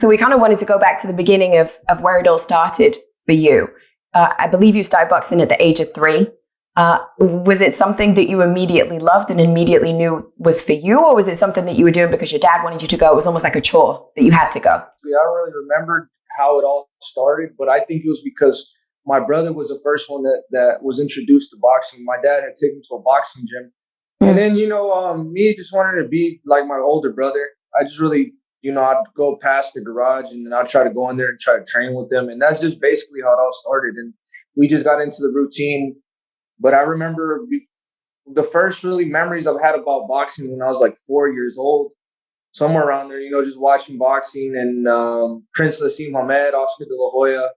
So we kind of wanted to go back to the beginning of where it all started for you. I believe you started boxing at the age of 3. Was it something that you immediately loved and immediately knew was for you, or was it something that you were doing because your dad wanted you to go? It was almost like a chore that you had to go. I don't really remember how it all started, but I think it was because my brother was the first one that was introduced to boxing. My dad had taken him to a boxing gym. And then, me just wanted to be like my older brother. I just really, I'd go past the garage and then I'd try to go in there and try to train with them. And that's just basically how it all started. And we just got into the routine. But I remember the first really memories I've had about boxing when I was like 4 years old, somewhere around there, just watching boxing and Prince Nassim Hamed, Oscar de la Hoya,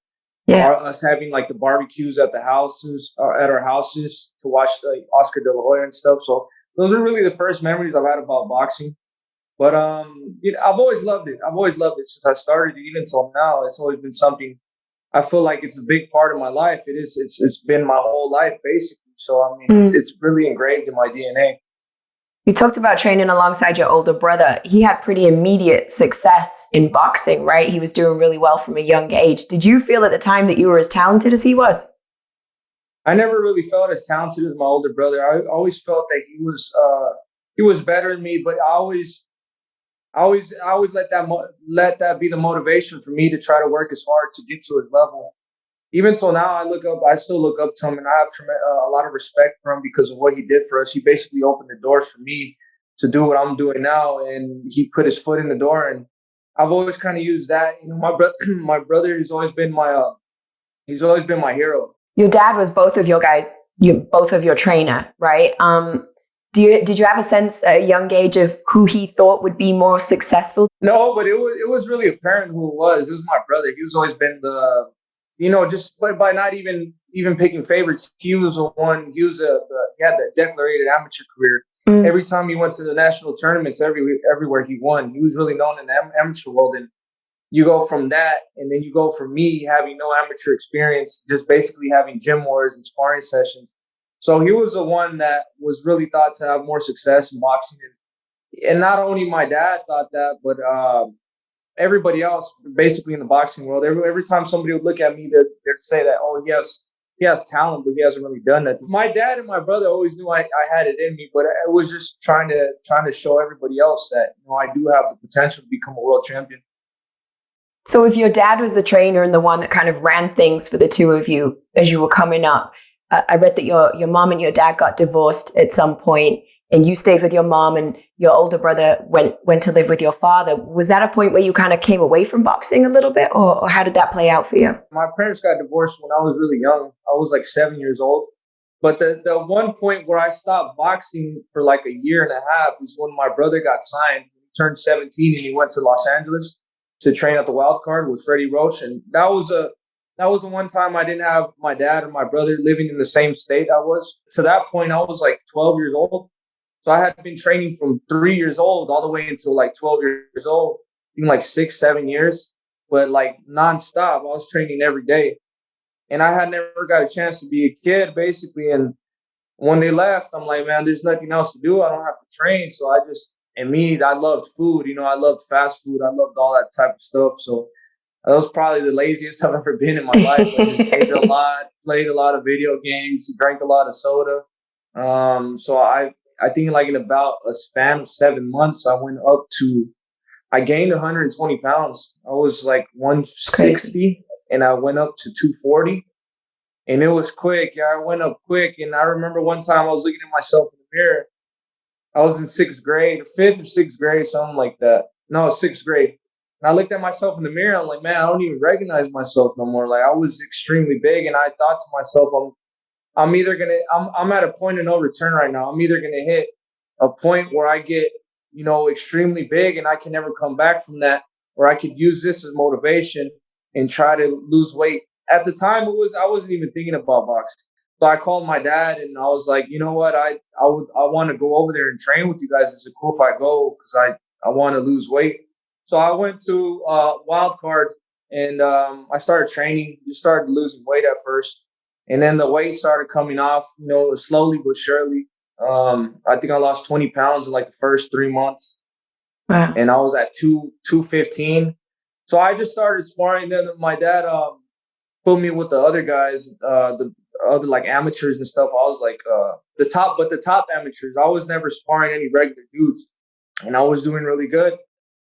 us having like the barbecues at the houses, at our houses to watch like Oscar de la Hoya and stuff. So those are really the first memories I've had about boxing. But I've always loved it. I've always loved it since I started, even till now. It's always been something. I feel like it's a big part of my life. It is. It's been my whole life basically. So I mean, it's really engraved in my DNA. You talked about training alongside your older brother. He had pretty immediate success in boxing, right? He was doing really well from a young age. Did you feel at the time that you were as talented as he was? I never really felt as talented as my older brother. I always felt that he was better than me, but I always let that be the motivation for me to try to work as hard to get to his level. Even till now, I still look up to him, and I have a lot of respect for him because of what he did for us. He basically opened the doors for me to do what I'm doing now, and he put his foot in the door. And I've always kind of used that. My brother has always been my hero. Your dad was both of your guys, both of your trainer, right? Did you have a sense at a young age of who he thought would be more successful? No, but it was really apparent who it was. It was my brother. He was always been the, just by not even picking favorites. He was the one. He had that declarated amateur career. Every time he went to the national tournaments, everywhere he won. He was really known in the amateur world. And you go from that, and then you go from me having no amateur experience, just basically having gym wars and sparring sessions. So he was the one that was really thought to have more success in boxing. And not only my dad thought that, but everybody else basically in the boxing world. Every time somebody would look at me, they'd say that, oh, he has talent, but he hasn't really done that. My dad and my brother always knew I had it in me, but I was just trying to show everybody else that I do have the potential to become a world champion. So if your dad was the trainer and the one that kind of ran things for the two of you as you were coming up, I read that your mom and your dad got divorced at some point, and you stayed with your mom, and your older brother went to live with your father. Was that a point where you kind of came away from boxing a little bit, or how did that play out for you? My parents got divorced when I was really young. I was like 7 years old. But the one point where I stopped boxing for like a year and a half is when my brother got signed. He turned 17 and he went to Los Angeles to train at the Wild Card with Freddie Roach, and that was the one time I didn't have my dad and my brother living in the same state I was. To that point, I was like 12 years old. So I had been training from 3 years old all the way until like 12 years old, in like 6-7 years, but like nonstop. I was training every day. And I had never got a chance to be a kid, basically. And when they left, I'm like, man, there's nothing else to do. I don't have to train. So I loved food. I loved fast food. I loved all that type of stuff. So that was probably the laziest I've ever been in my life. I just ate a lot, played a lot of video games, drank a lot of soda. So I think like in about a span of 7 months, I gained 120 pounds. I was like 160 and I went up to 240, and it was quick. Yeah, I went up quick. And I remember one time I was looking at myself in the mirror. I was in 6th grade, 5th or 6th grade, something like that. No, 6th grade. And I looked at myself in the mirror. I'm like, man, I don't even recognize myself no more. Like, I was extremely big, and I thought to myself, I'm at a point of no return right now. I'm either gonna hit a point where I get, extremely big and I can never come back from that, or I could use this as motivation and try to lose weight. At the time, I wasn't even thinking about boxing. So I called my dad and I was like, you know what, I want to go over there and train with you guys. Is it cool if I go? Because I want to lose weight. So I went to Wild Card and I started training. Just started losing weight at first. And then the weight started coming off, slowly but surely. I think I lost 20 pounds in like the first 3 months. Wow. And I was at 215. So I just started sparring. Then my dad put me with the other guys, the other like amateurs and stuff. I was like the top amateurs. I was never sparring any regular dudes, and I was doing really good.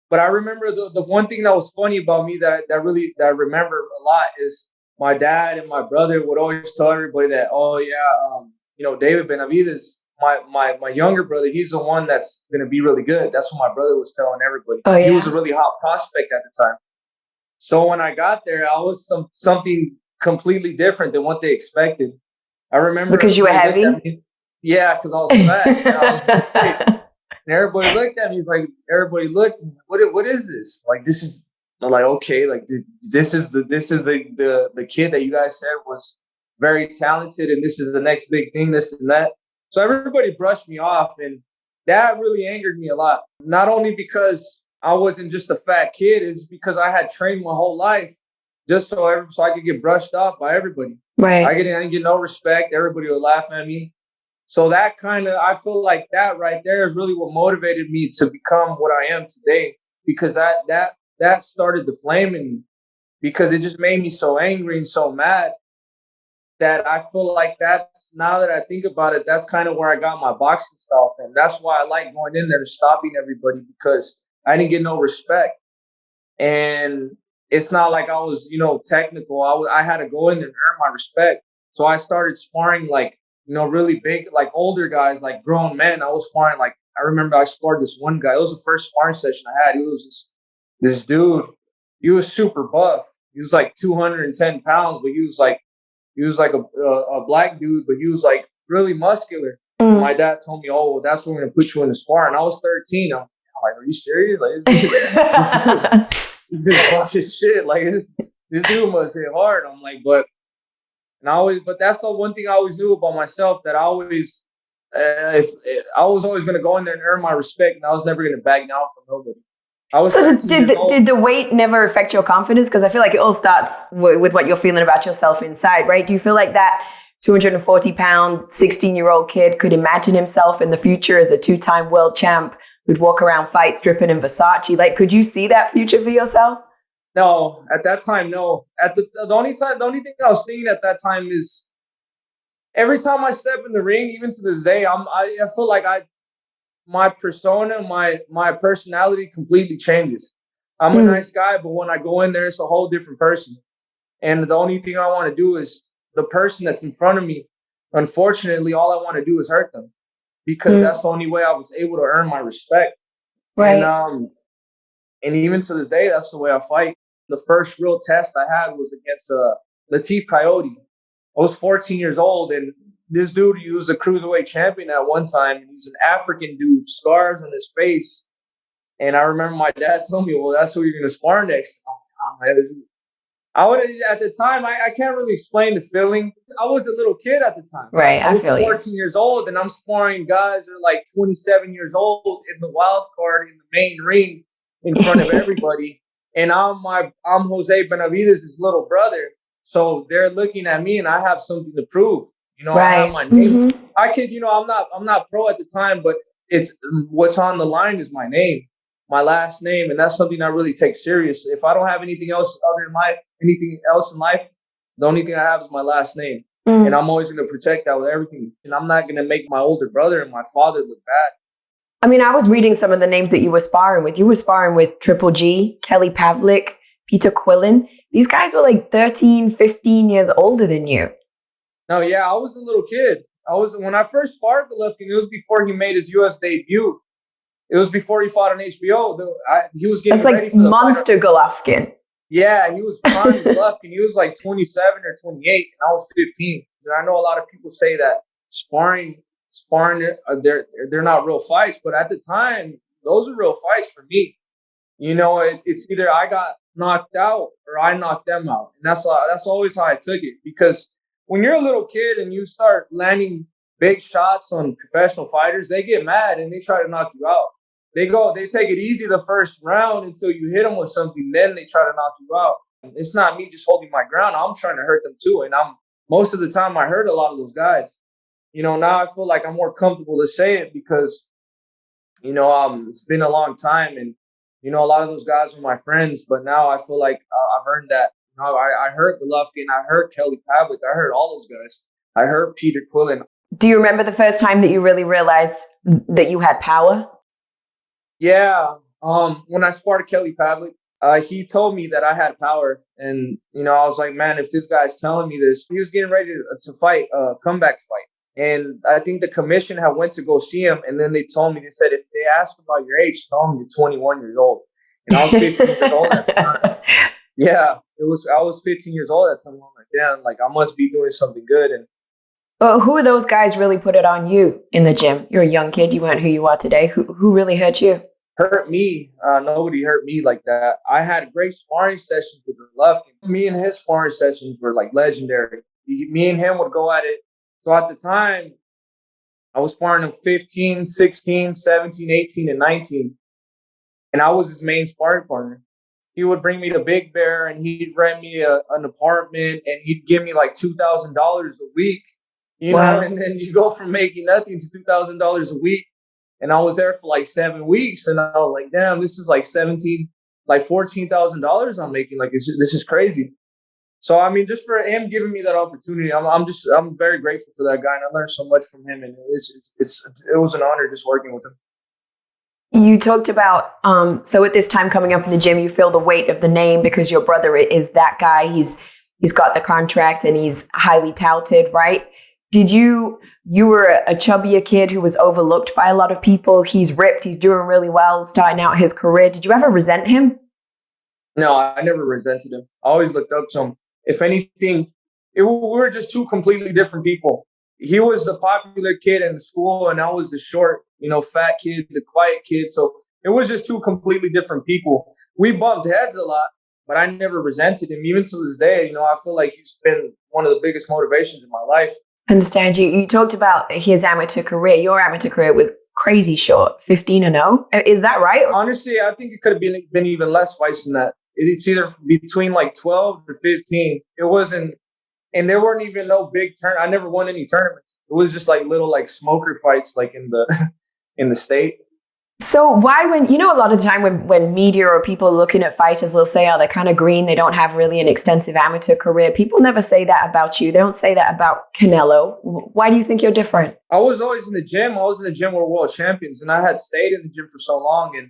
But I remember the one thing that was funny about me that I remember a lot is my dad and my brother would always tell everybody that, oh yeah, David Benavidez, my younger brother, he's the one that's gonna be really good. That's what my brother was telling everybody. Oh He was a yeah. really hot prospect at the time. So when I got there, I was something completely different than what they expected. I remember Because you were they looked at heavy. me, yeah, because I was fat. I was big. And everybody looked at me. He's like, everybody looked. What is this? Like, this is. I'm like, okay, like this is the kid that you guys said was very talented, and this is the next big thing, this and that. So everybody brushed me off, and that really angered me a lot. Not only because I wasn't just a fat kid, it's because I had trained my whole life just so I could get brushed off by everybody. Right. I didn't get no respect. Everybody would laugh at me. So that I feel like that right there is really what motivated me to become what I am today, because that started the flame in me, because it just made me so angry and so mad that I feel like that's, now that I think about it, that's kind of where I got my boxing style from. That's why I like going in there and stopping everybody, because I didn't get no respect. And it's not like I was, technical. I had to go in there and earn my respect. So I started sparring like, really big, like older guys, like grown men. I was sparring like, I remember I sparred this one guy. It was the first sparring session I had. He was this dude. He was super buff. He was like 210 pounds, but he was like a black dude, but he was like really muscular. And my dad told me, "Oh, well, that's when we're gonna put you in the spar." And I was 13. I'm like, "Are you serious? Like this dude buff as shit. Like this dude must hit hard." I'm like, but that's the one thing I always knew about myself, that if I was always gonna go in there and earn my respect, and I was never gonna back down from nobody. I was So 13 years old. did the weight never affect your confidence? Because I feel like it all starts with what you're feeling about yourself inside, right? Do you feel like that 240-pound, 16-year-old kid could imagine himself in the future as a two-time world champ who'd walk around fights dripping in Versace? Like, could you see that future for yourself? No, at that time, no. At the only thing I was thinking at that time is, every time I step in the ring, even to this day, I feel like my persona, my personality completely changes. I'm a nice guy, but when I go in there, it's a whole different person. And the only thing I want to do is, the person that's in front of me, unfortunately, all I want to do is hurt them, because that's the only way I was able to earn my respect. Right. And even to this day, that's the way I fight. The first real test I had was against Latif Coyote. I was 14 years old, and this dude, he was a cruiserweight champion at one time. And he's an African dude, scars on his face. And I remember my dad told me, "Well, that's who you're going to spar next." Oh, man, I would at the time, I can't really explain the feeling. I was a little kid at the time. Right. I was feel 14 years old, and I'm sparring guys that are like 27 years old in the wild card in the main ring in front of everybody. And I'm Jose Benavidez' little brother. So they're looking at me, and I have something to prove. I have my name. I could, I'm not pro at the time, but it's what's on the line is my name, my last name, and that's something I really take serious. If I don't have anything else in life, the only thing I have is my last name. And I'm always going to protect that with everything. And I'm not going to make my older brother and my father look bad. I mean, I was reading some of the names that you were sparring with. You were sparring with Triple G, Kelly Pavlik, Peter Quillen. These guys were like 13, 15 years older than you. No, yeah, I was a little kid. When I first sparred Golovkin, it was before he made his U.S. debut. It was before he fought on HBO. He was getting ready for the monster Golovkin. Yeah, he was prime Golovkin. He was like 27 or 28, and I was 15. And I know a lot of people say that sparring, they're not real fights, but at the time, those are real fights for me. It's either I got knocked out or I knocked them out, and that's always how I took it. Because when you're a little kid and you start landing big shots on professional fighters, they get mad and they try to knock you out. They take it easy the first round until you hit them with something. Then they try to knock you out. It's not me just holding my ground. I'm trying to hurt them too. And most of the time I hurt a lot of those guys. Now I feel like I'm more comfortable to say it because, it's been a long time. And A lot of those guys were my friends, but now I feel like I've earned that. I heard Golovkin, I heard Kelly Pavlik, I heard all those guys. I heard Peter Quillen. Do you remember the first time that you really realized that you had power? Yeah. When I sparred Kelly Pavlik, he told me that I had power. And, I was like, man, if this guy's telling me this, he was getting ready to fight a comeback fight. And I think the commission had went to go see him. And then they told me, they said, if they ask about your age, tell them you're 21 years old. And I was 15 years old at the time. Yeah, I was 15 years old at the time. I'm like, damn, like I must be doing something good. And who of those guys really put it on you in the gym? You're a young kid. You weren't who you are today. Who really hurt you? Hurt me. Nobody hurt me like that. I had great sparring sessions with Golovkin. Me and his sparring sessions were like legendary. Me and him would go at it. So at the time, I was sparring him 15, 16, 17, 18, and 19. And I was his main sparring partner. He would bring me to Big Bear and he'd rent me an apartment and he'd give me like $2,000 a week. Wow. And then you go from making nothing to $2,000 a week. And I was there for like 7 weeks. And I was like, damn, this is like $14,000 I'm making. Like, this is crazy. So, I mean, just for him giving me that opportunity, I'm very grateful for that guy. And I learned so much from him. And it was an honor just working with him. You talked about, so at this time coming up in the gym, you feel the weight of the name because your brother is that guy. He's got the contract and he's highly touted, right? You were a chubbier kid who was overlooked by a lot of people. He's ripped. He's doing really well, starting out his career. Did you ever resent him? No, I never resented him. I always looked up to him. If anything, we were just two completely different people. He was the popular kid in school, and I was the short, fat kid, the quiet kid. So it was just two completely different people. We bumped heads a lot, but I never resented him. Even to this day, I feel like he's been one of the biggest motivations in my life. Understand you. You talked about his amateur career. Your amateur career was crazy short, 15-0. Is that right? Honestly, I think it could have been even less fights than that. It's either between like 12 or 15. It wasn't, and there weren't even no big I never won any tournaments. It was just like little like smoker fights, like in the state. So why, when a lot of the time when media or people looking at fighters, they'll say, oh, they're kind of green, they don't have really an extensive amateur career. People never say that about you. They don't say that about Canelo. Why do you think you're different? I was always in the gym. I was in the gym with world champions, and I had stayed in the gym for so long. And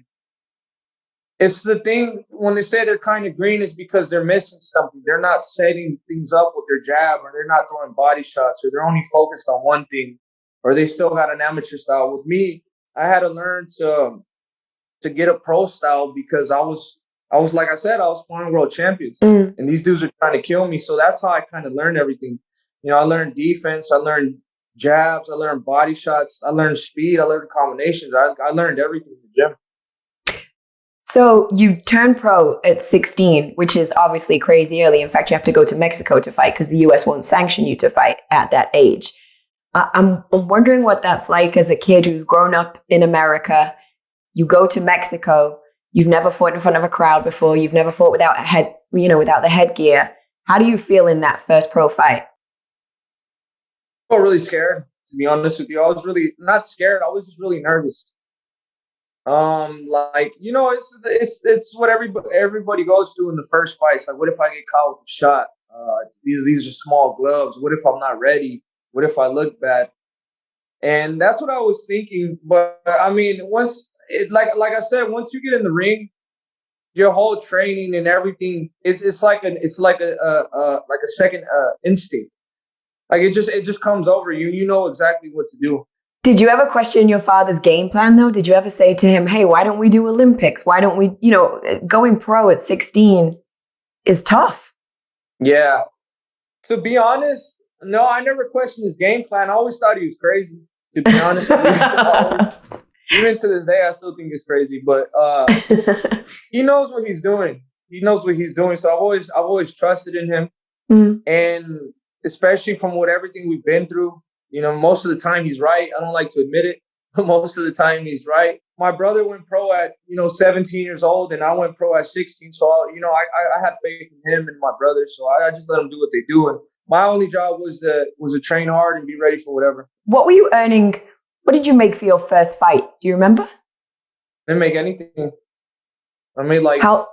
it's the thing, when they say they're kind of green, is because they're missing something. They're not setting things up with their jab, or they're not throwing body shots, or they're only focused on one thing, or they still got an amateur style. With me, I had to learn to get a pro style because I was like I said, I was sparring world champions, and these dudes are trying to kill me. So that's how I kind of learned everything. I learned defense, I learned jabs, I learned body shots, I learned speed, I learned combinations. I learned everything in the gym. So you turned pro at 16, which is obviously crazy early. In fact, you have to go to Mexico to fight because the U.S. won't sanction you to fight at that age. I'm wondering what that's like as a kid who's grown up in America. You go to Mexico. You've never fought in front of a crowd before. You've never fought without without the headgear. How do you feel in that first pro fight? I felt really scared, to be honest with you. I was really not scared. I was just really nervous. It's what everybody goes through in the first fight. Like, what if I get caught with a shot? These are small gloves. What if I'm not ready? What if I look bad? And that's what I was thinking. But I mean, like I said, once you get in the ring, your whole training and everything it's like a second instinct. Like it just comes over you. You know exactly what to do. Did you ever question your father's game plan, though? Did you ever say to him, hey, why don't we do Olympics? Why don't we, going pro at 16 is tough. Yeah. To be honest, no, I never questioned his game plan. I always thought he was crazy, to be honest with you. Even to this day, I still think he's crazy. But he knows what he's doing. So I've always trusted in him. Mm. And especially from everything we've been through, most of the time he's right. I don't like to admit it, but most of the time he's right. My brother went pro at, 17 years old, and I went pro at 16. So, I had faith in him and my brother. So I just let them do what they do. And my only job was to train hard and be ready for whatever. What were you earning? What did you make for your first fight? Do you remember? Didn't make anything. I made like, How?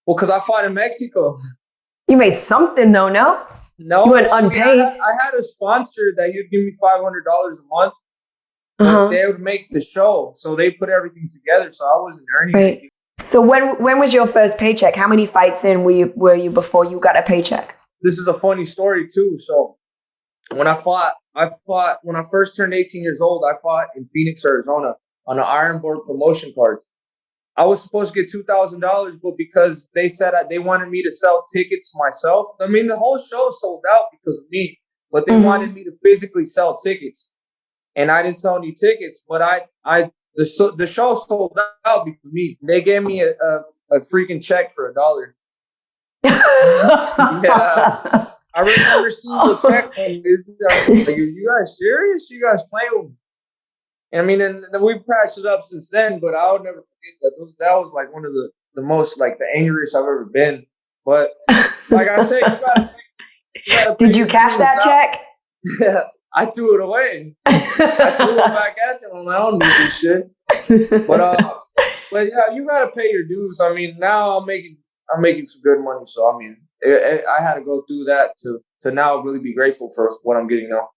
well, because I fought in Mexico. You made something though, no? No, You went I mean, unpaid? I had a sponsor that he'd give me $500 a month, but Uh-huh. they would make the show. So they put everything together. So I wasn't earning Right. anything. So when was your first paycheck? How many fights in were you before you got a paycheck? This is a funny story too. So when I fought when I first turned 18 years old, I fought in Phoenix, Arizona on an Iron Board promotion card. I was supposed to get $2,000, but because they said they wanted me to sell tickets myself. I mean, the whole show sold out because of me, but they wanted me to physically sell tickets, and I didn't sell any tickets. But the show sold out because of me. They gave me a freaking check for $1. Yeah. I remember seeing the check. And like, are you guys serious? You guys playing with me? And I mean, and we've patched it up since then, but I would never forget that. That was like one of the most, like, the angriest I've ever been. But like I said, you gotta Did you cash that check? Yeah, I threw it away. I threw it back at them. I don't need this shit. But yeah, you gotta pay your dues. I mean, now I'm making some good money, so I mean, I had to go through that to now really be grateful for what I'm getting now.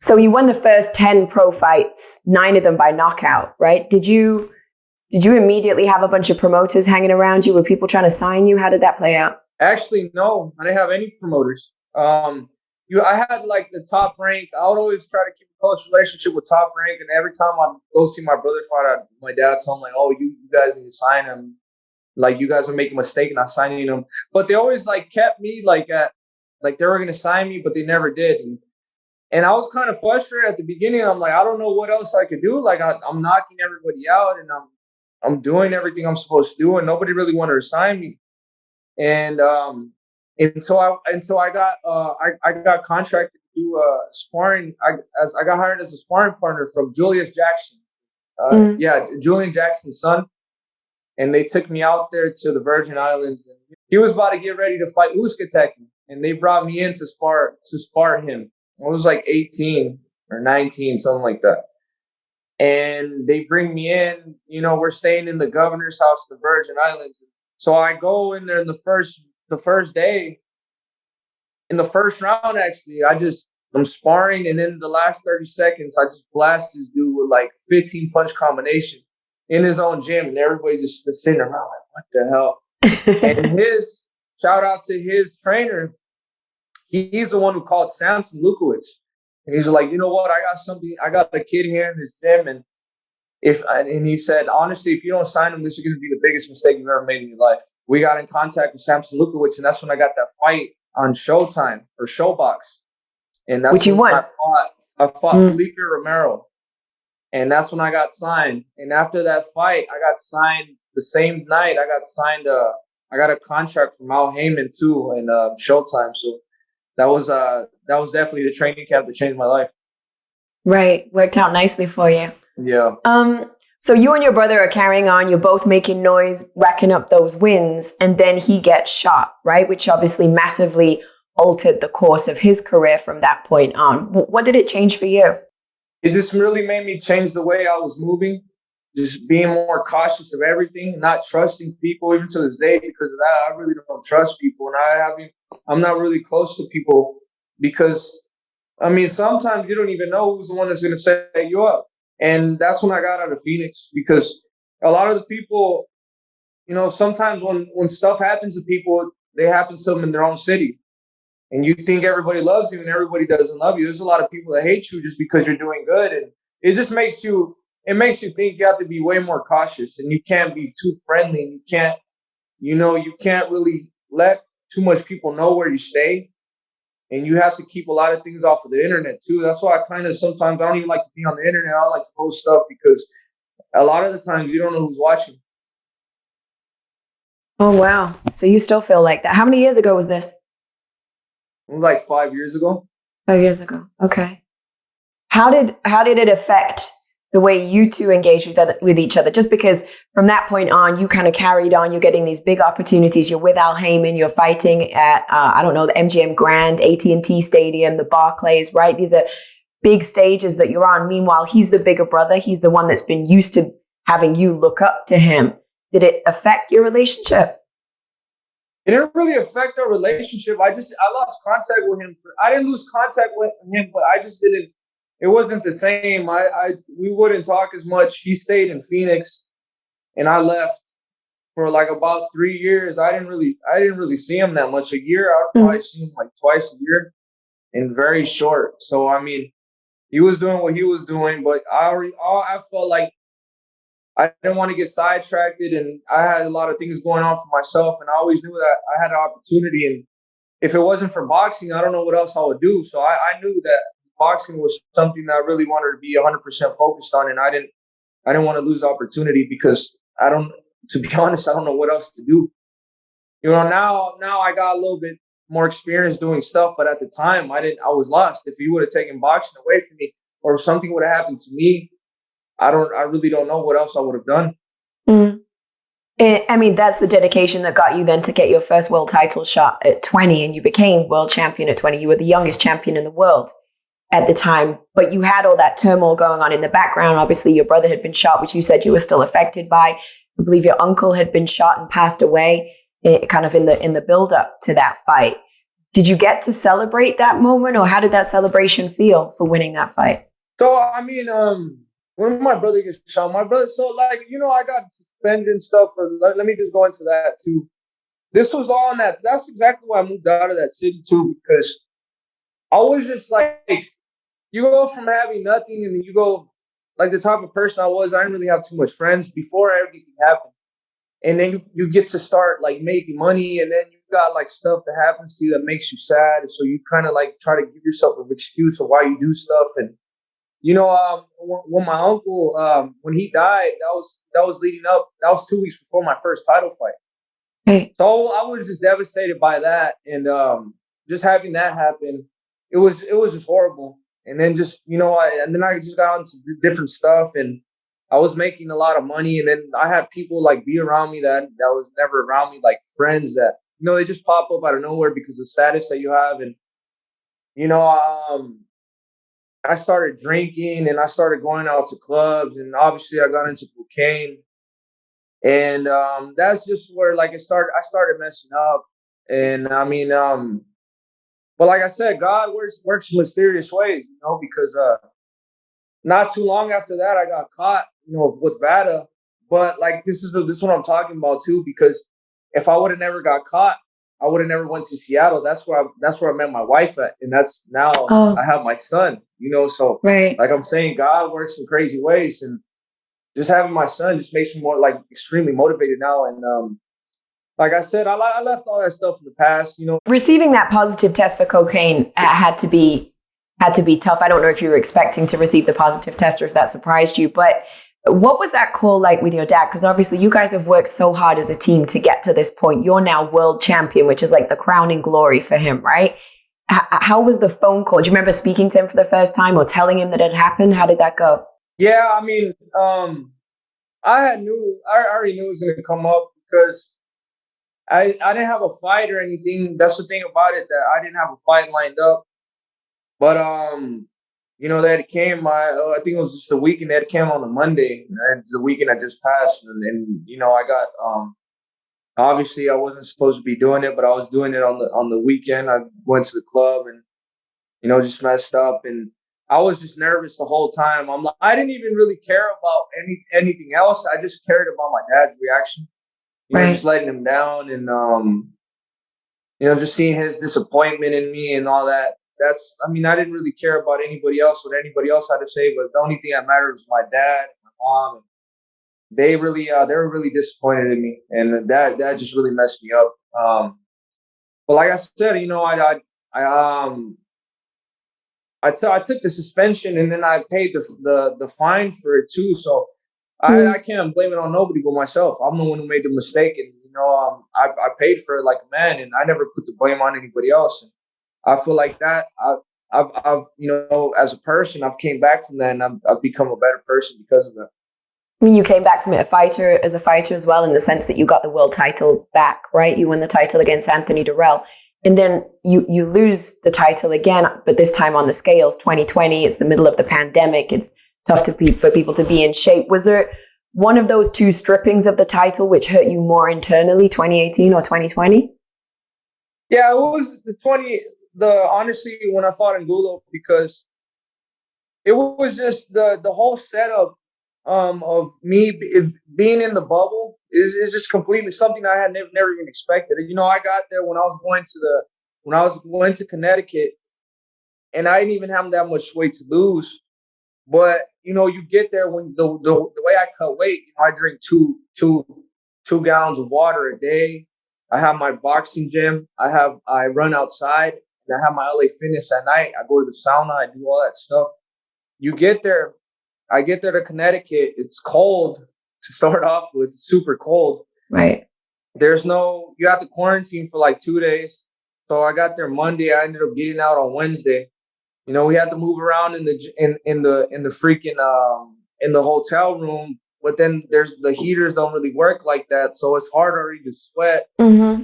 So you won the first 10 pro fights, 9 of them by knockout, right? Did you immediately have a bunch of promoters hanging around you? Were people trying to sign you? How did that play out? Actually, no, I didn't have any promoters. I had like the Top Rank. I would always try to keep a close relationship with Top Rank, and every time I'd go see my brother fight, my dad told him like, "Oh, you guys need to sign him. Like, you guys are making a mistake not signing him." But they always like kept me like they were gonna sign me, but they never did. And I was kind of frustrated at the beginning. I'm like, I don't know what else I could do. Like, I'm knocking everybody out, and I'm doing everything I'm supposed to do, and nobody really wanted to sign me. And until I got contracted to do sparring. I got hired as a sparring partner from Julius Jackson. Yeah, Julian Jackson's son. And they took me out there to the Virgin Islands. And he was about to get ready to fight Uskateki, and they brought me in to spar him. I was like 18 or 19, something like that. And they bring me in. You know, we're staying in the governor's house, the Virgin Islands. So I go in there in the first day. In the first round, actually, I'm sparring, and in the last 30 seconds, I just blast this dude with like 15 punch combination in his own gym, and everybody just sitting around like, what the hell? And shout out to his trainer. He's the one who called Samson Lukowicz. And he's like, you know what? I got a kid here in his gym. And he said, honestly, if you don't sign him, this is going to be the biggest mistake you've ever made in your life. We got in contact with Samson Lukowicz, and that's when I got that fight on Showtime or Showbox. And that's which you won. I fought Felipe Romero. And that's when I got signed. And after that fight, I got signed the same night. I got a contract from Al Heyman too, and Showtime. So that was definitely the training camp that changed my life. Right, worked out nicely for you. Yeah. So you and your brother are carrying on. You're both making noise, racking up those wins, and then he gets shot, right? Which obviously massively altered the course of his career from that point on. What did it change for you? It just really made me change the way I was moving, just being more cautious of everything, not trusting people even to this day because of that. I really don't trust people, and I'm not really close to people because, I mean, sometimes you don't even know who's the one that's going to set you up. And that's when I got out of Phoenix, because a lot of the people, you know, sometimes when stuff happens to people, they happen to them in their own city. And you think everybody loves you and everybody doesn't love you. There's a lot of people that hate you just because you're doing good. And it just makes you think you have to be way more cautious, and you can't be too friendly. And you can't really let too much people know where you stay. And you have to keep a lot of things off of the internet too. That's why sometimes I don't even like to be on the internet. I like to post stuff because a lot of the times you don't know who's watching. Oh, wow. So you still feel like that. How many years ago was this? It was like 5 years ago. 5 years ago. Okay. How did it affect the way you two engage with each other? Just because from that point on, you kind of carried on, you're getting these big opportunities. You're with Al Heyman, you're fighting at, the MGM Grand, AT&T Stadium, the Barclays, right? These are big stages that you're on. Meanwhile, he's the bigger brother. He's the one that's been used to having you look up to him. Did it affect your relationship? It didn't really affect our relationship. I lost contact with him. I didn't lose contact with him, but I just didn't. It wasn't the same. We wouldn't talk as much. He stayed in Phoenix, and I left for like about 3 years. I didn't really see him that much. A year, I would probably see him like twice a year, and very short. So I mean, he was doing what he was doing, but I felt like I didn't want to get sidetracked, and I had a lot of things going on for myself, and I always knew that I had an opportunity, and if it wasn't for boxing, I don't know what else I would do. So I knew that boxing was something that I really wanted to be 100% focused on, and I didn't want to lose the opportunity because to be honest, I don't know what else to do. You know, now I got a little bit more experience doing stuff, but at the time I was lost. If he would have taken boxing away from me or if something would have happened to me, I really don't know what else I would have done. Mm. I mean, that's the dedication that got you then to get your first world title shot at 20, and you became world champion at 20. You were the youngest champion in the world at the time, but you had all that turmoil going on in the background. Obviously, your brother had been shot, which you said you were still affected by. I believe your uncle had been shot and passed away kind of in the build up to that fight. Did you get to celebrate that moment, or how did that celebration feel for winning that fight? So, I mean, when my brother gets shot, I got suspended and stuff. Let me just go into that too. This was all in that. That's exactly why I moved out of that city too, because I was just like, you go from having nothing, and then you go like the type of person I was. I didn't really have too much friends before everything happened, and then you get to start like making money, and then you got like stuff that happens to you that makes you sad, and so you kind of like try to give yourself an excuse of why you do stuff. And you know, when my uncle when he died, that was leading up. That was 2 weeks before my first title fight. Hey. So I was just devastated by that, and just having that happen, it was just horrible. And then just I just got onto different stuff, and I was making a lot of money, and then I had people like be around me that was never around me, like friends that they just pop up out of nowhere because of the status that you have, and I started drinking, and I started going out to clubs, and obviously I got into cocaine, and that's just where like I started messing up, and I mean, but like I said, God works in mysterious ways, because not too long after that I got caught, with VADA, but like this is what I'm talking about too, because if I would have never got caught, I would have never went to Seattle. That's where I met my wife at, and that's now I have my son. So right. Like I'm saying, God works in crazy ways, and just having my son just makes me more like extremely motivated now. And like I said, I left all that stuff in the past. Receiving that positive test for cocaine had to be tough. I don't know if you were expecting to receive the positive test or if that surprised you, but what was that call like with your dad? Because obviously you guys have worked so hard as a team to get to this point. You're now world champion, which is like the crowning glory for him, right? How was the phone call? Do you remember speaking to him for the first time or telling him that it happened? How did that go? Yeah, I mean, I already knew it was going to come up because I didn't have a fight or anything. That's the thing about it, that I didn't have a fight lined up. But that came. I think it was just the weekend. That came on a Monday, and the weekend I just passed, and I got. Obviously, I wasn't supposed to be doing it, but I was doing it on the weekend. I went to the club and just messed up, and I was just nervous the whole time. I didn't even really care about anything else. I just cared about my dad's reaction. Right. Just letting him down, and just seeing his disappointment in me and all that. I didn't really care about anybody else, what anybody else had to say, but the only thing that mattered was my dad and my mom. And they were really disappointed in me, and that just really messed me up. But like I said, I took the suspension, and then I paid the fine for it too. So I can't blame it on nobody but myself. I'm the one who made the mistake, and I paid for it like a man, and I never put the blame on anybody else. And I feel like that I've as a person, I've came back from that, and I've become a better person because of that. I mean, you came back from it as a fighter as well, in the sense that you got the world title back, right? You won the title against Anthony Durrell. And then you lose the title again, but this time on the scales, 2020, it's the middle of the pandemic. It's tough for people to be in shape. Was there one of those two strippings of the title which hurt you more internally, 2018 or 2020? Yeah, it was honestly, when I fought in Gulo, because it was just the whole setup of me being in the bubble is just completely something I had never even expected. You know, I got there when I was going to Connecticut, and I didn't even have that much weight to lose. But you know, you get there when the way I cut weight, you know, I drink two gallons of water a day. I have my boxing gym. I run outside. And I have my LA Fitness at night. I go to the sauna. I do all that stuff. You get there. I get there to Connecticut. It's cold to start off with, super cold. Right. You have to quarantine for like 2 days. So I got there Monday. I ended up getting out on Wednesday. You know, we had to move around in the hotel room, but then the heaters don't really work like that. So it's hard already to sweat. Mm-hmm.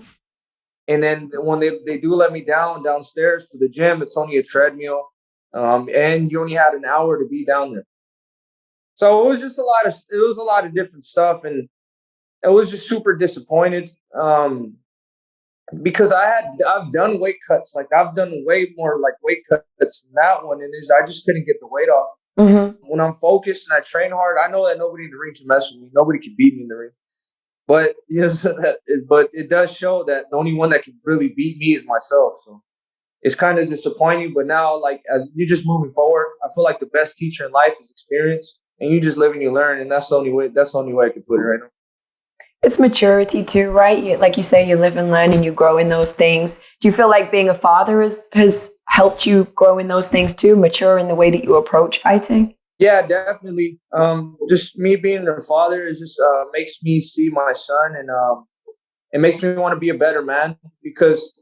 And then when they do let me downstairs for the gym, it's only a treadmill. And you only had an hour to be down there. So it was just a lot of different stuff, and I was just super disappointed because I've done weight cuts, like I've done way more like weight cuts than that one, and I just couldn't get the weight off. Mm-hmm. When I'm focused and I train hard, I know that nobody in the ring can mess with me. Nobody can beat me in the ring. But but it does show that the only one that can really beat me is myself. So it's kind of disappointing. But now, like, as you're just moving forward, I feel like the best teacher in life is experience. And you just live and you learn, and that's the only way I can put it right now. It's maturity too, right? Like you say, you live and learn and you grow in those things. Do you feel like being a father has helped you grow in those things too, mature in the way that you approach fighting? Yeah, definitely. Just me being a father is just makes me see my son, and it makes me want to be a better man, because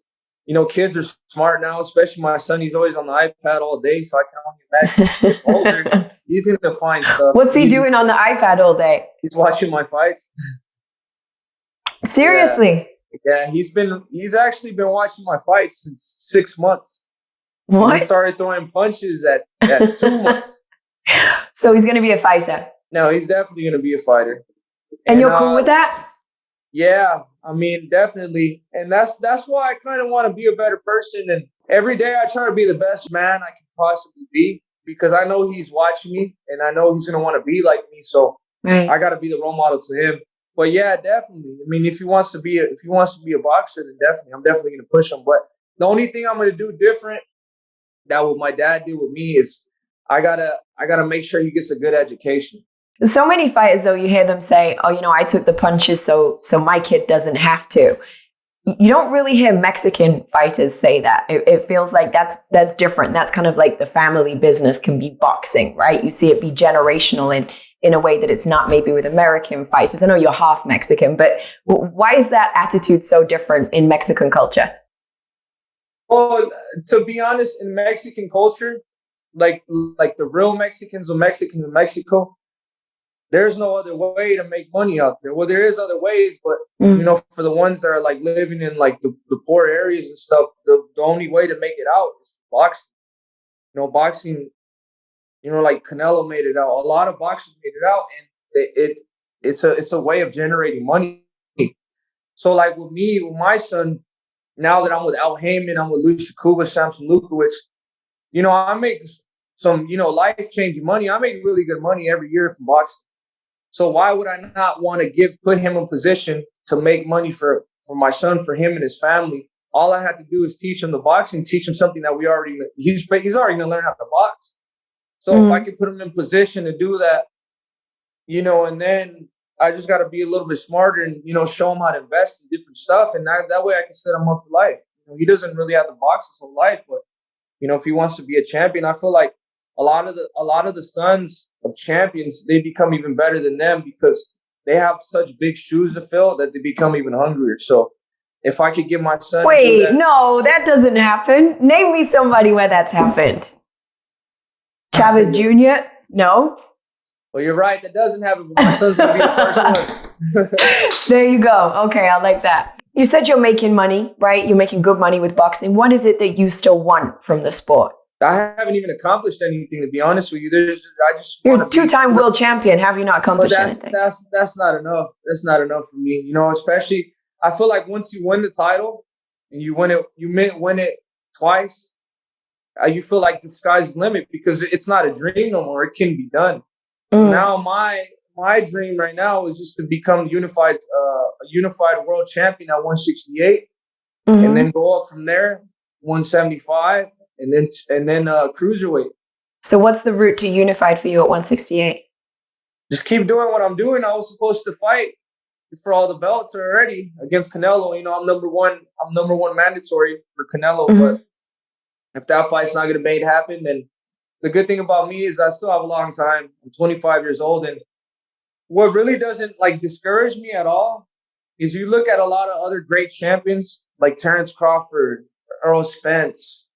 you know, kids are smart now, especially my son. He's always on the iPad all day, so I can only imagine when he gets older, he's going to find stuff. What's he doing on the iPad all day? He's watching my fights. Seriously? Yeah, he's actually been watching my fights since 6 months. What? He started throwing punches at 2 months. So he's going to be a fighter? No, he's definitely going to be a fighter. And you're cool with that? Yeah, I mean, definitely. And that's why I kind of want to be a better person. And every day I try to be the best man I can possibly be, because I know he's watching me and I know he's going to want to be like me. So right. I got to be the role model to him. But yeah, definitely. I mean, if he wants to be a boxer, then I'm definitely going to push him. But the only thing I'm going to do different that what my dad did with me is I gotta make sure he gets a good education. So many fighters, though, you hear them say, oh, you know, I took the punches so my kid doesn't have to. You don't really hear Mexican fighters say that. It feels like that's different. That's kind of like the family business can be boxing, right? You see it be generational in a way that it's not maybe with American fighters. I know you're half Mexican, but why is that attitude so different in Mexican culture? Well, to be honest, in Mexican culture, like the real Mexicans or Mexicans in Mexico, there's no other way to make money out there. Well, there is other ways, but you know, for the ones that are like living in like the poor areas and stuff, the only way to make it out is boxing. You know, boxing, you know, like Canelo made it out. A lot of boxers made it out, and it's a way of generating money. So like with me, with my son, now that I'm with Al Heyman, I'm with Lucia Kuba, Samson Lukowicz, you know, I make some, you know, life-changing money. I make really good money every year from boxing. So why would I not want to put him in position to make money for my son, for him and his family? All I had to do is teach him the boxing, teach him something that he's already going to learn how to box. So if I could put him in position to do that, you know, and then I just got to be a little bit smarter and, you know, show him how to invest in different stuff. And that way I can set him up for life. You know, he doesn't really have to box his whole life, but, you know, if he wants to be a champion, I feel like a lot of the sons of champions, they become even better than them because they have such big shoes to fill that they become even hungrier. So if I could give my son... Wait, no, that doesn't happen. Name me somebody where that's happened. Chavez Jr.? No? Well, you're right. That doesn't happen, but my son's going to be the first one. There you go. Okay, I like that. You said you're making money, right? You're making good money with boxing. What is it that you still want from the sport? I haven't even accomplished anything, to be honest with you. I just You're want a to be. two-time world champion. Have you not But accomplished anything? that's not enough. That's not enough for me. You know, especially I feel like once you win the title and win it twice, you feel like the sky's the limit because it's not a dream no more. It can be done. So now my dream right now is just to become a unified world champion at 168, and then go up from there, 175, and then cruiserweight. So what's the route to unified for you at 168? Just keep doing what I'm doing. I was supposed to fight for all the belts already against Canelo. You know, I'm number one. I'm number one mandatory for Canelo. But if that fight's not going to make it happen, then the good thing about me is I still have a long time. I'm 25 years old, and what really doesn't discourage me at all is you look at a lot of other great champions like Terrence Crawford, Earl Spence,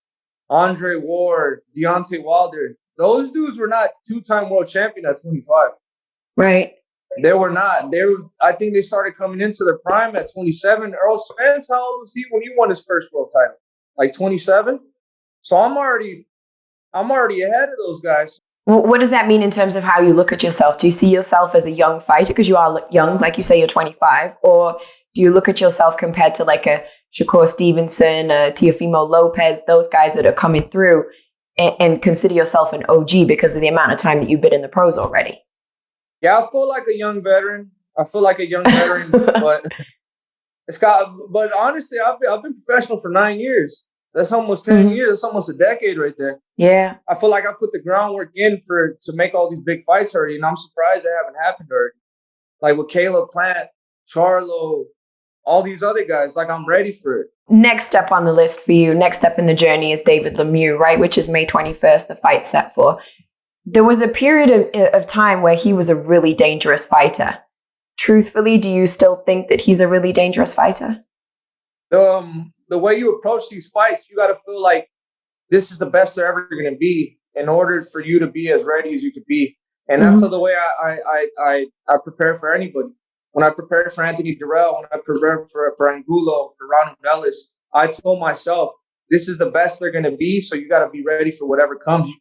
Andre Ward, Deontay Wilder. Those dudes were not two-time world champion at 25. Right. They were not. I think they started coming into their prime at 27. Earl Spence, how old was he when he won his first world title? Like 27. So I'm already ahead of those guys. Well, what does that mean in terms of how you look at yourself? Do you see yourself as a young fighter because you are young, like you say, you're 25, or do you look at yourself compared to like a Shakur Stevenson, a Teofimo Lopez, those guys that are coming through, and consider yourself an OG because of the amount of time that you've been in the pros already? Yeah, I feel like a young veteran. But But honestly, I've been professional for 9 years. That's almost 10 years. That's almost a decade right there. Yeah. I feel like I put the groundwork in to make all these big fights already, and I'm surprised they haven't happened already. Like with Caleb Plant, Charlo, all these other guys. Like I'm ready for it. Next up on the list for you, next up in the journey is David Lemieux, right? Which is May 21st, the fight set for. There was a period of time where he was a really dangerous fighter. Truthfully, do you still think that he's a really dangerous fighter? The way you approach these fights, you got to feel like this is the best they're ever going to be in order for you to be as ready as you could be. And that's the way I prepare for anybody. When I prepared for Anthony Durrell, when I prepared for Angulo, for Ronald Ellis, I told myself, this is the best they're going to be. So you got to be ready for whatever comes.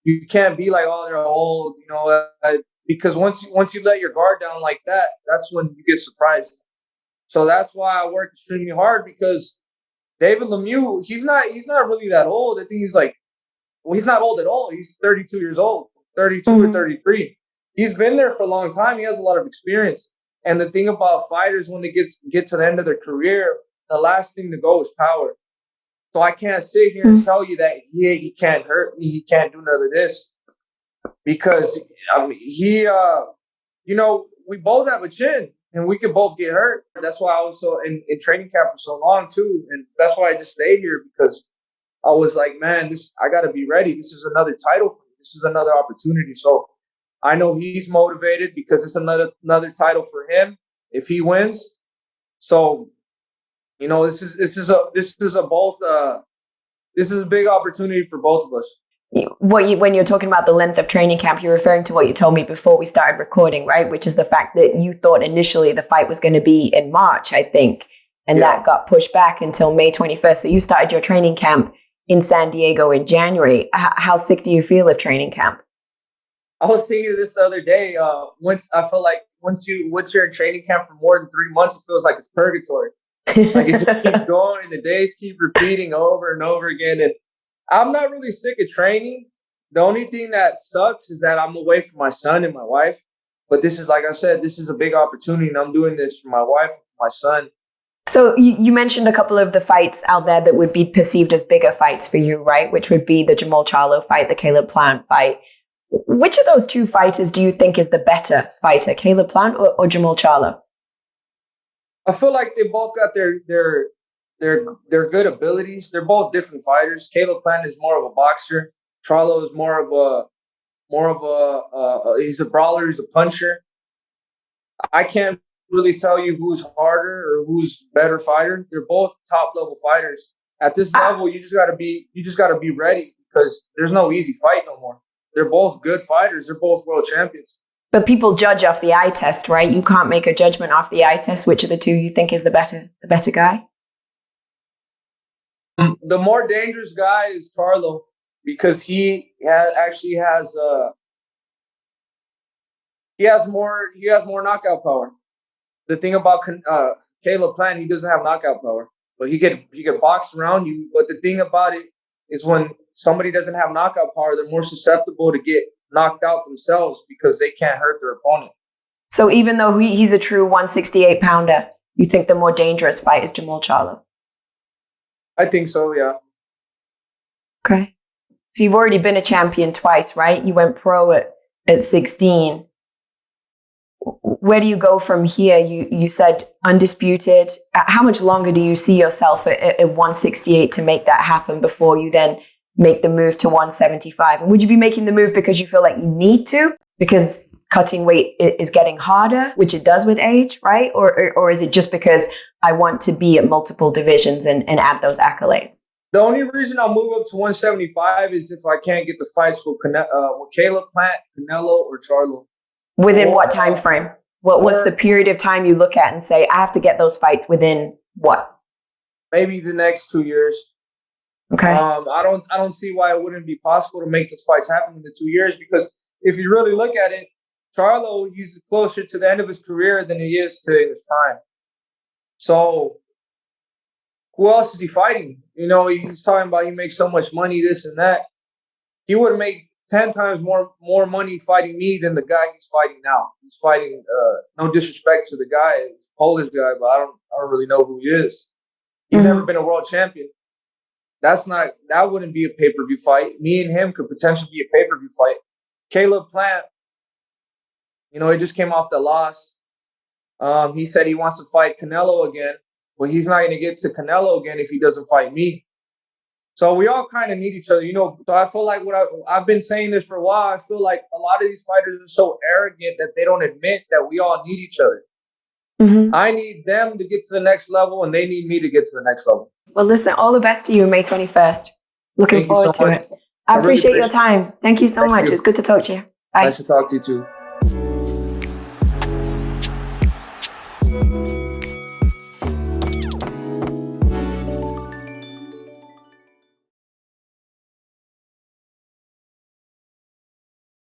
You can't be like, oh, they're old, because once you let your guard down like that, that's when you get surprised. So that's why I work extremely hard, because David Lemieux, he's not really that old. I think he's not old at all. He's 32 years old, 32 or 33. He's been there for a long time. He has a lot of experience. And the thing about fighters, when they get to the end of their career, the last thing to go is power. So I can't sit here and tell you that he can't hurt me, he can't do none of this, because we both have a chin and we could both get hurt. That's why I was so in training camp for so long too, and that's why I just stayed here, because I was like, man, I got to be ready. This is another title for me. This is another opportunity. So I know he's motivated because it's another title for him if he wins. So. This is a big opportunity for both of us. When you're talking about the length of training camp, you're referring to what you told me before we started recording, right? Which is the fact that you thought initially the fight was going to be in March, I think, and that got pushed back until May 21st. So you started your training camp in San Diego in January. How sick do you feel of training camp? I was thinking of this the other day. Once you're in training camp for more than 3 months, it feels like it's purgatory. Like it just keeps going and the days keep repeating over and over again. And I'm not really sick of training. The only thing that sucks is that I'm away from my son and my wife. But this is, like I said, this is a big opportunity, and I'm doing this for my wife and for my son. So you mentioned a couple of the fights out there that would be perceived as bigger fights for you, right? Which would be the Jermall Charlo fight, the Caleb Plant fight. Which of those two fighters do you think is the better fighter, Caleb Plant or Jermall Charlo? I feel like they both got their good abilities. They're both different fighters. Caleb Plant is more of a boxer. Charlo is more of a he's a brawler, he's a puncher. I can't really tell you who's harder or who's better fighter. They're both top level fighters. At this level, you just gotta be ready, because there's no easy fight no more. They're both good fighters. They're both world champions. But people judge off the eye test, right? You can't make a judgment off the eye test. Which of the two you think is the better guy? The more dangerous guy is Charlo. because actually has he has more knockout power. The thing about Caleb Plant, he doesn't have knockout power, but he could box around you. But the thing about it is when somebody doesn't have knockout power, they're more susceptible to get knocked out themselves because they can't hurt their opponent. So even though he's a true 168 pounder, you think the more dangerous fight is Jermall Charlo? I think so, yeah. Okay. So you've already been a champion twice, right? You went pro at 16. Where do you go from here? You said undisputed. How much longer do you see yourself at 168 to make that happen before you then make the move to 175? And would you be making the move because you feel like you need to? Because cutting weight is getting harder, which it does with age, right? Or is it just because I want to be at multiple divisions and add those accolades? The only reason I'll move up to 175 is if I can't get the fights with Caleb Plant, Canelo, or Charlo. Within what time frame? What's the period of time you look at and say, I have to get those fights within what? Maybe the next 2 years. Okay. I don't see why it wouldn't be possible to make those fights happen in the 2 years, because if you really look at it, Charlo, he's closer to the end of his career than he is to in his prime. So who else is he fighting? You know, he's talking about he makes so much money, this and that. He would make 10 times more money fighting me than the guy he's fighting now. He's fighting, no disrespect to the guy, he's a Polish guy, but I don't really know who he is. He's never been a world champion. That wouldn't be a pay-per-view fight. Me and him could potentially be a pay-per-view fight. Caleb Plant, you know, he just came off the loss. He said he wants to fight Canelo again, but he's not going to get to Canelo again if he doesn't fight me. So we all kind of need each other, you know. So I feel like I've been saying this for a while. I feel like a lot of these fighters are so arrogant that they don't admit that we all need each other. Mm-hmm. I need them to get to the next level, and they need me to get to the next level. Well, listen, all the best to you, May 21st. Looking forward to it. I appreciate your time. Thank you so much. It's good to talk to you. Bye. Nice to talk to you too.